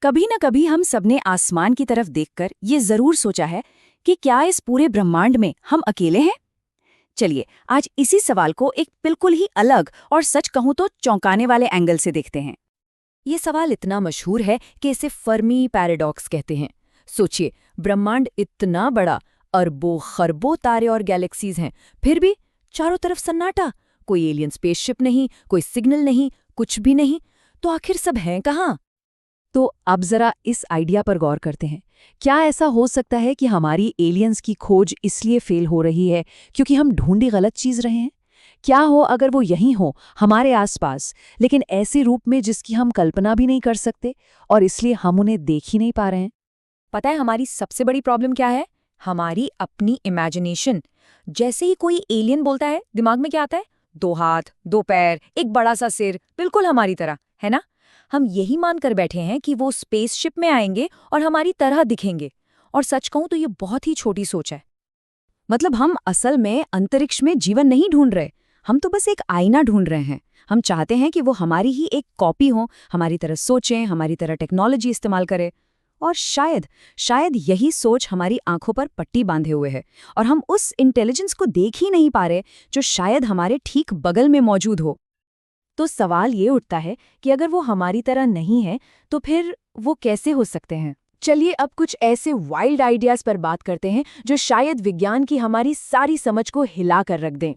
कभी न कभी हम सबने आसमान की तरफ देखकर ये जरूर सोचा है कि क्या इस पूरे ब्रह्मांड में हम अकेले हैं। चलिए आज इसी सवाल को एक बिल्कुल ही अलग और सच कहूं तो चौंकाने वाले एंगल से देखते हैं। ये सवाल इतना मशहूर है कि इसे फर्मी पैराडॉक्स कहते हैं। सोचिए, ब्रह्मांड इतना बड़ा, अरबों खरबों तारे और गैलेक्सीज हैं, फिर भी चारों तरफ सन्नाटा। कोई एलियन स्पेसशिप नहीं, कोई सिग्नल नहीं, कुछ भी नहीं। तो आखिर सब हैं कहाँ? तो अब जरा इस आइडिया पर गौर करते हैं। क्या ऐसा हो सकता है कि हमारी एलियंस की खोज इसलिए फेल हो रही है क्योंकि हम ढूंढी गलत चीज रहे हैं? क्या हो अगर वो यहीं हो, हमारे आसपास, लेकिन ऐसे रूप में जिसकी हम कल्पना भी नहीं कर सकते, और इसलिए हम उन्हें देख ही नहीं पा रहे हैं? पता है हमारी सबसे बड़ी प्रॉब्लम क्या है? हमारी अपनी इमेजिनेशन। जैसे ही कोई एलियन बोलता है, दिमाग में क्या आता है? 2 हाथ, 2 पैर, एक बड़ा सा सिर, बिल्कुल हमारी तरह, है ना? हम यही मानकर बैठे हैं कि वो स्पेसशिप में आएंगे और हमारी तरह दिखेंगे। और सच कहूं तो ये बहुत ही छोटी सोच है। मतलब हम असल में अंतरिक्ष में जीवन नहीं ढूंढ रहे, हम तो बस एक आईना ढूंढ रहे हैं। हम चाहते हैं कि वो हमारी ही एक कॉपी हो, हमारी तरह सोचें, हमारी तरह टेक्नोलॉजी इस्तेमाल करें। और शायद शायद यही सोच हमारी आंखों पर पट्टी बांधे हुए है, और हम उस इंटेलिजेंस को देख ही नहीं पा रहे जो शायद हमारे ठीक बगल में मौजूद हो। तो सवाल ये उठता है कि अगर वो हमारी तरह नहीं है, तो फिर वो कैसे हो सकते हैं? चलिए अब कुछ ऐसे वाइल्ड आइडियाज पर बात करते हैं जो शायद विज्ञान की हमारी सारी समझ को हिला कर रख दें।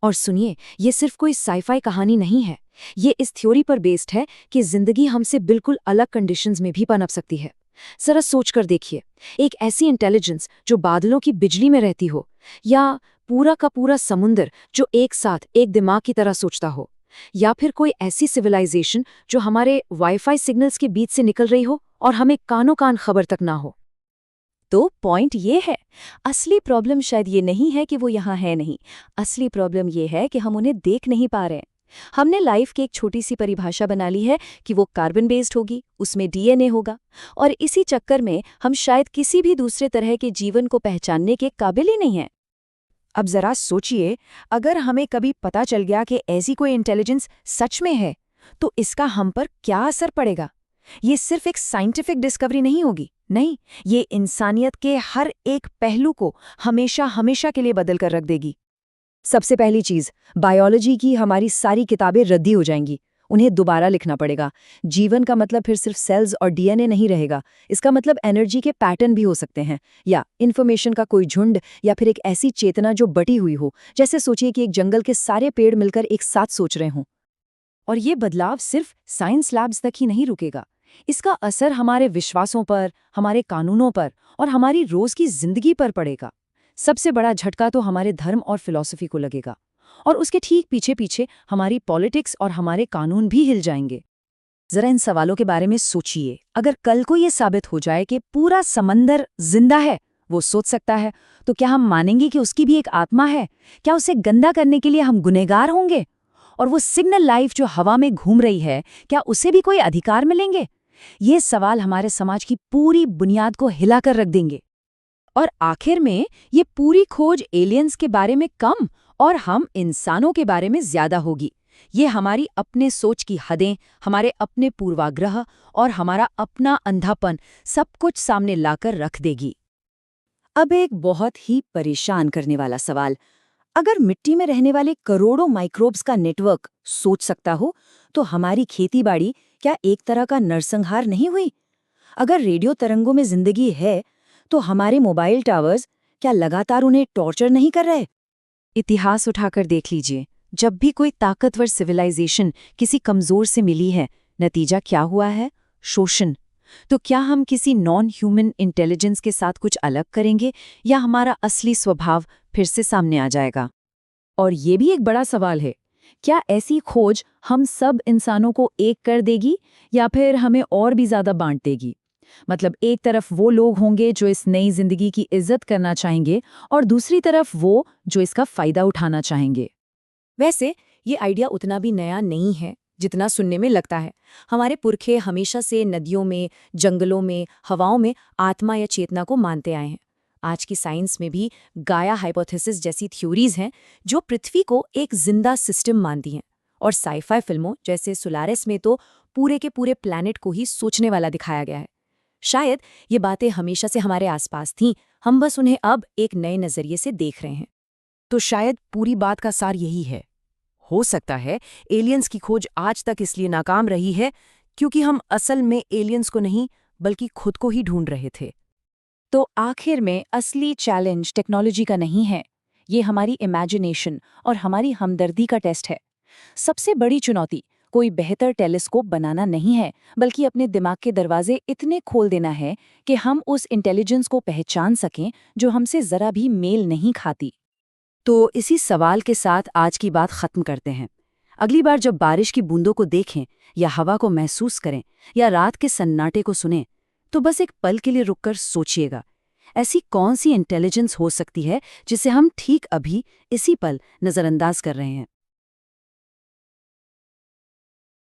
और सुनिए, ये सिर्फ कोई साइफाई कहानी नहीं है। ये इस थ्योरी पर बेस्ड है कि जिंदगी हमसे बिल्कुल अलग कंडीशंस में भी पनप सकती है। जरा सोचकर देखिए, एक ऐसी इंटेलिजेंस जो बादलों की बिजली में रहती हो, या पूरा का पूरा समुंदर जो एक साथ एक दिमाग की तरह सोचता हो, या फिर कोई ऐसी सिविलाइजेशन जो हमारे वाईफाई सिग्नल्स के बीच से निकल रही हो और हमें कानों कान खबर तक ना हो। तो पॉइंट ये है, असली प्रॉब्लम शायद ये नहीं है कि वो यहाँ है नहीं। असली प्रॉब्लम ये है कि हम उन्हें देख नहीं पा रहे हैं। हमने लाइफ की एक छोटी सी परिभाषा बना ली है कि वो कार्बन बेस्ड होगी, उसमें डीएनए होगा, और इसी चक्कर में हम शायद किसी भी दूसरे तरह के जीवन को पहचानने के काबिल ही नहीं हैं। अब जरा सोचिए, अगर हमें कभी पता चल गया कि ऐसी कोई इंटेलिजेंस सच में है, तो इसका हम पर क्या असर पड़ेगा? ये सिर्फ एक साइंटिफिक डिस्कवरी नहीं होगी, नहीं, ये इंसानियत के हर एक पहलू को हमेशा हमेशा के लिए बदल कर रख देगी। सबसे पहली चीज, बायोलॉजी की हमारी सारी किताबें रद्दी हो जाएंगी, उन्हें दोबारा लिखना पड़ेगा। जीवन का मतलब फिर सिर्फ सेल्स और डीएनए नहीं रहेगा, इसका मतलब एनर्जी के पैटर्न भी हो सकते हैं, या इन्फॉर्मेशन का कोई झुंड, या फिर एक ऐसी चेतना जो बटी हुई हो। जैसे सोचिए कि एक जंगल के सारे पेड़ मिलकर एक साथ सोच रहे हों। और ये बदलाव सिर्फ साइंस लैब्स तक ही नहीं रुकेगा, इसका असर हमारे विश्वासों पर, हमारे कानूनों पर और हमारी रोज की जिंदगी पर पड़ेगा। सबसे बड़ा झटका तो हमारे धर्म और फिलॉसफी को लगेगा, और उसके ठीक पीछे पीछे हमारी पॉलिटिक्स और हमारे कानून भी हिल जाएंगे। जरा इन सवालों के बारे में सोचिए। अगर कल को ये साबित हो जाए कि पूरा समंदर जिंदा है, वो सोच सकता है, तो क्या हम मानेंगे कि उसकी भी एक आत्मा है? क्या उसे गंदा करने के लिए हम गुनहगार होंगे? और वो सिग्नल लाइफ जो हवा में घूम रही है, क्या उसे भी कोई अधिकार मिलेंगे? ये सवाल हमारे समाज की पूरी बुनियाद को हिलाकर रख देंगे। और आखिर में ये पूरी खोज एलियंस के बारे में कम और हम इंसानों के बारे में ज्यादा होगी। ये हमारी अपने सोच की हदें, हमारे अपने पूर्वाग्रह और हमारा अपना अंधापन सब कुछ सामने लाकर रख देगी। अब एक बहुत ही परेशान करने वाला सवाल, अगर मिट्टी में रहने वाले करोड़ों माइक्रोब्स का नेटवर्क सोच सकता हो, तो हमारी खेतीबाड़ी क्या एक तरह का नरसंहार नहीं हुई? अगर रेडियो तरंगों में जिंदगी है, तो हमारे मोबाइल टावर्स क्या लगातार उन्हें टॉर्चर नहीं कर रहे? इतिहास उठाकर देख लीजिए, जब भी कोई ताकतवर सिविलाइजेशन किसी कमजोर से मिली है, नतीजा क्या हुआ है? शोषण। तो क्या हम किसी नॉन ह्यूमन इंटेलिजेंस के साथ कुछ अलग करेंगे, या हमारा असली स्वभाव फिर से सामने आ जाएगा? और ये भी एक बड़ा सवाल है, क्या ऐसी खोज हम सब इंसानों को एक कर देगी, या फिर हमें और भी ज्यादा बांट देगी? मतलब एक तरफ वो लोग होंगे जो इस नई जिंदगी की इज्जत करना चाहेंगे, और दूसरी तरफ वो जो इसका फायदा उठाना चाहेंगे। वैसे ये आइडिया उतना भी नया नहीं है जितना सुनने में लगता है। हमारे पुरखे हमेशा से नदियों में, जंगलों में, हवाओं में आत्मा या चेतना को मानते आए हैं। आज की साइंस में भी गाया हाइपोथेसिस जैसी थ्योरीज हैं जो पृथ्वी को एक जिंदा सिस्टम मानती हैं। और साइफाई फिल्मों जैसे सोलारिस में तो पूरे के पूरे प्लैनेट को ही सोचने वाला दिखाया गया है। शायद ये बातें हमेशा से हमारे आसपास थीं, हम बस उन्हें अब एक नए नज़रिए से देख रहे हैं। तो शायद पूरी बात का सार यही है। हो सकता है एलियंस की खोज आज तक इसलिए नाकाम रही है क्योंकि हम असल में एलियंस को नहीं बल्कि खुद को ही ढूंढ रहे थे। तो आखिर में असली चैलेंज टेक्नोलॉजी का नहीं है, ये हमारी इमेजिनेशन और हमारी हमदर्दी का टेस्ट है। सबसे बड़ी चुनौती कोई बेहतर टेलीस्कोप बनाना नहीं है, बल्कि अपने दिमाग के दरवाजे इतने खोल देना है कि हम उस इंटेलिजेंस को पहचान सकें जो हमसे ज़रा भी मेल नहीं खाती। तो इसी सवाल के साथ आज की बात खत्म करते हैं। अगली बार जब बारिश की बूंदों को देखें या हवा को महसूस करें या रात के सन्नाटे को सुनें, तो बस एक पल के लिए रुककर सोचिएगा, ऐसी कौन सी इंटेलिजेंस हो सकती है जिसे हम ठीक अभी इसी पल नज़रअंदाज कर रहे हैं।